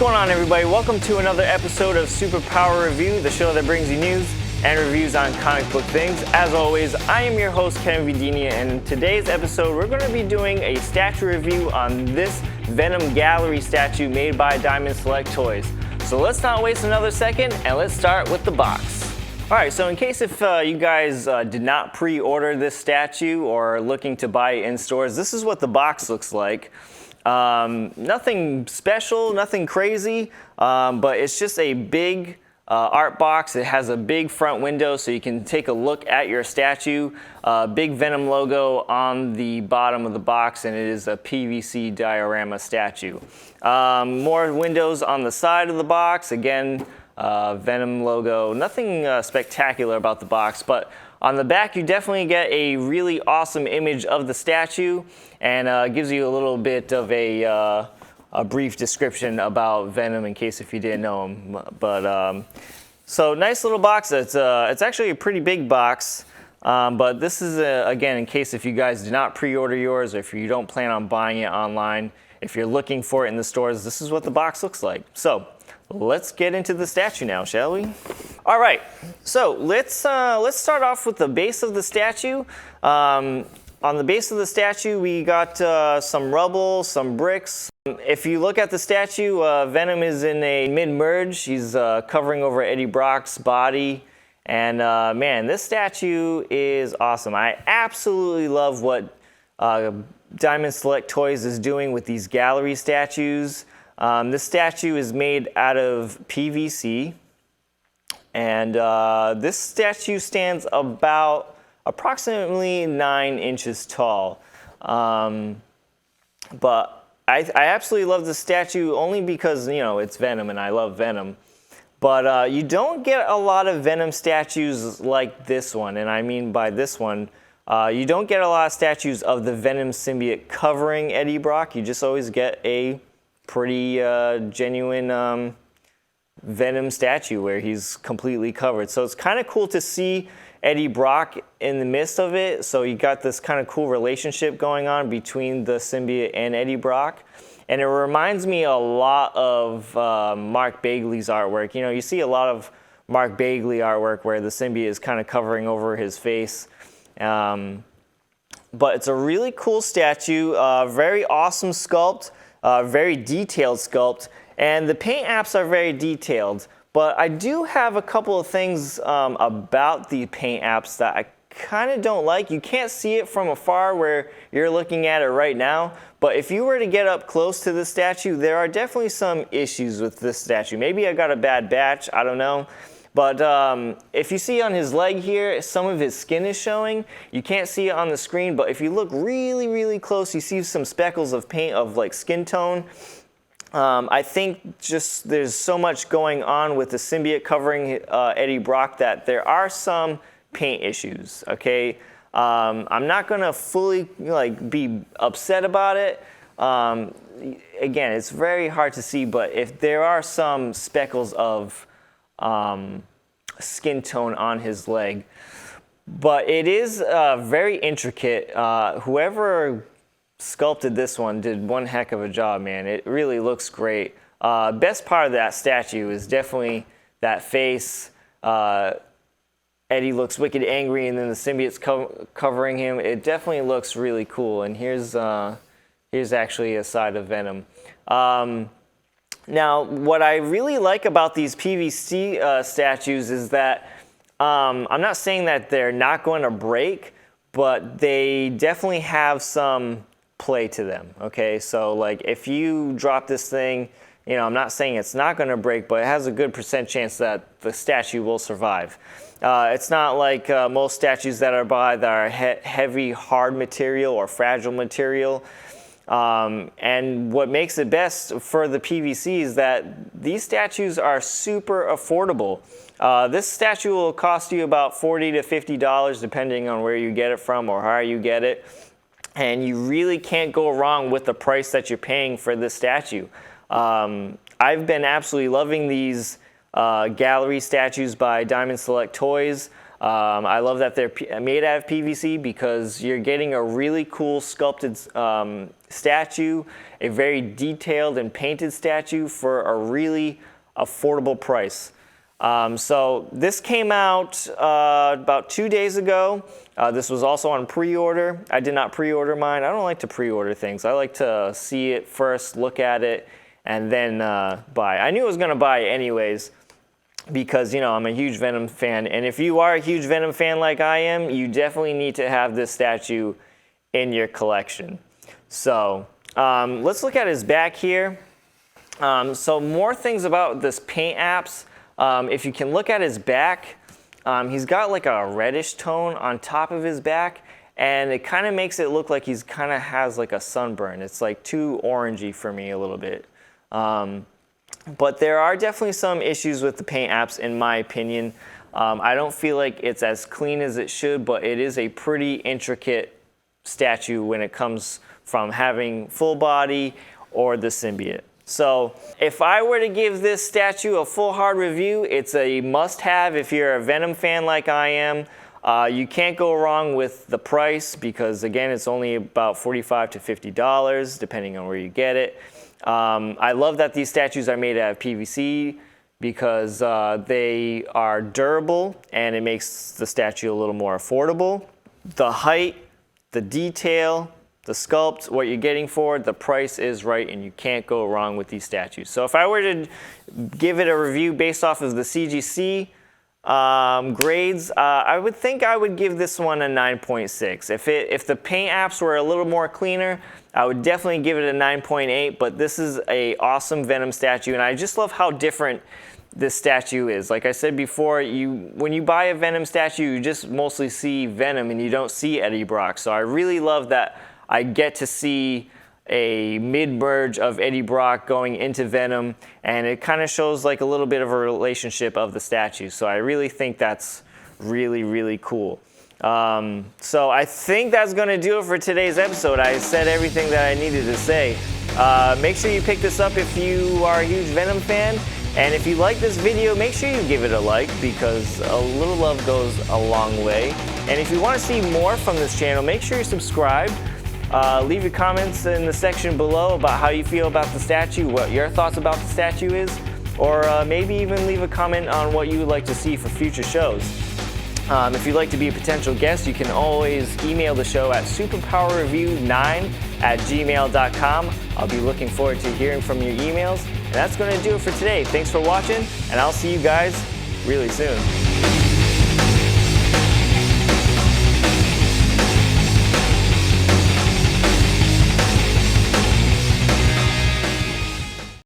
going on, everybody? Welcome to another episode of Superpower Review, the show that brings you news and reviews on comic book things. As always, I am your host, Ken Vidinia, and in today's episode, we're going to be doing a statue review on this Venom Gallery statue made by Diamond Select Toys. So let's not waste another second, and let's start with the box. All right, so in case if you guys did not pre-order this statue or are looking to buy it in stores, this is what the box looks like. Nothing special, nothing crazy, but it's just a big art box. It has a big front window so you can take a look at your statue. Big Venom logo on the bottom of the box, and it is a PVC diorama statue. More windows on the side of the box. Again, Venom logo. Nothing spectacular about the box, but on the back you definitely get a really awesome image of the statue, and gives you a little bit of a brief description about Venom in case if you didn't know him. But so nice little box. It's actually a pretty big box, but this is again in case if you guys do not pre-order yours or if you don't plan on buying it online. If you're looking for it in the stores, this is what the box looks like. So let's get into the statue now, shall we? All right, so let's start off with the base of the statue. On the base of the statue, we got some rubble, some bricks. If you look at the statue, Venom is in a mid-merge. He's covering over Eddie Brock's body. And man, this statue is awesome. I absolutely love what Diamond Select Toys is doing with these gallery statues. This statue is made out of PVC, and this statue stands about approximately 9 inches tall. But I absolutely love the statue only because, you know, it's Venom and I love Venom. But you don't get a lot of Venom statues like this one, and I mean by this one, you don't get a lot of statues of the Venom symbiote covering Eddie Brock. You just always get a pretty genuine Venom statue where he's completely covered. So it's kind of cool to see Eddie Brock in the midst of it. So you got this kind of cool relationship going on between the symbiote and Eddie Brock. And it reminds me a lot of Mark Bagley's artwork. You know, you see a lot of Mark Bagley artwork where the symbiote is kind of covering over his face. But it's a really cool statue, very awesome sculpt. Very detailed sculpt, and the paint apps are very detailed. But I do have a couple of things about the paint apps that I kind of don't like. You can't see it from afar where you're looking at it right now, but if you were to get up close to the statue, there are definitely some issues with this statue. Maybe I got a bad batch, I don't know. But if you see on his leg here, some of his skin is showing. You can't see it on the screen, but if you look really, really close, you see some speckles of paint of like skin tone. I think just there's so much going on with the symbiote covering Eddie Brock that there are some paint issues, okay? I'm not gonna fully be upset about it. Again, it's very hard to see, but if there are some speckles of skin tone on his leg, but it is very intricate. Whoever sculpted this one did one heck of a job, man. It really looks great. Best part of that statue is definitely that face. Eddie looks wicked angry, and then the symbiote's covering him. It definitely looks really cool. And here's actually a side of Venom. Now, what I really like about these PVC statues is that I'm not saying that they're not going to break, but they definitely have some play to them, okay? So, like, if you drop this thing, you know, I'm not saying it's not going to break, but it has a good % chance that the statue will survive. It's not like most statues that are that are heavy, hard material or fragile material. And what makes it best for the PVC is that these statues are super affordable. This statue will cost you about $40 to $50 depending on where you get it from or how you get it. And you really can't go wrong with the price that you're paying for this statue. I've been absolutely loving these gallery statues by Diamond Select Toys. I love that they're made out of PVC because you're getting a really cool sculpted statue, a very detailed and painted statue for a really affordable price. So this came out about 2 days ago. This was also on pre-order. I did not pre-order mine. I don't like to pre-order things. I like to see it first, look at it, and then buy. I knew I was going to buy it anyways because, you know, I'm a huge Venom fan. And if you are a huge Venom fan like I am, you definitely need to have this statue in your collection. So let's look at his back here. So more things about this paint apps. If you can look at his back, he's got like a reddish tone on top of his back, and it kind of makes it look like he's kind of has like a sunburn. It's like too orangey for me a little bit. But there are definitely some issues with the paint apps in my opinion. I don't feel like it's as clean as it should, but it is a pretty intricate statue when it comes from having full body or the symbiote. So if I were to give this statue a full hard review, it's a must-have if you're a Venom fan like I am. You can't go wrong with the price because, again, it's only about $45 to $50 depending on where you get it. I love that these statues are made out of PVC because they are durable and it makes the statue a little more affordable. The height, the detail, the sculpt, what you're getting for it, the price is right, and you can't go wrong with these statues. So if I were to give it a review based off of the CGC grades, I would think I would give this one a 9.6. If the paint apps were a little more cleaner, I would definitely give it a 9.8, but this is an awesome Venom statue, and I just love how different this statue is. Like I said before, when you buy a Venom statue, you just mostly see Venom and you don't see Eddie Brock. So I really love that I get to see a mid-merge of Eddie Brock going into Venom, and it kind of shows like a little bit of a relationship of the statue. So I really think that's really, really cool. So I think that's going to do it for today's episode. I said everything that I needed to say. Make sure you pick this up if you are a huge Venom fan. And if you like this video, make sure you give it a like because a little love goes a long way. And if you want to see more from this channel, make sure you subscribe. Leave your comments in the section below about how you feel about the statue, what your thoughts about the statue is, or maybe even leave a comment on what you would like to see for future shows. If you'd like to be a potential guest, you can always email the show at superpowerreview9@gmail.com. I'll be looking forward to hearing from your emails. And that's going to do it for today. Thanks for watching, and I'll see you guys really soon.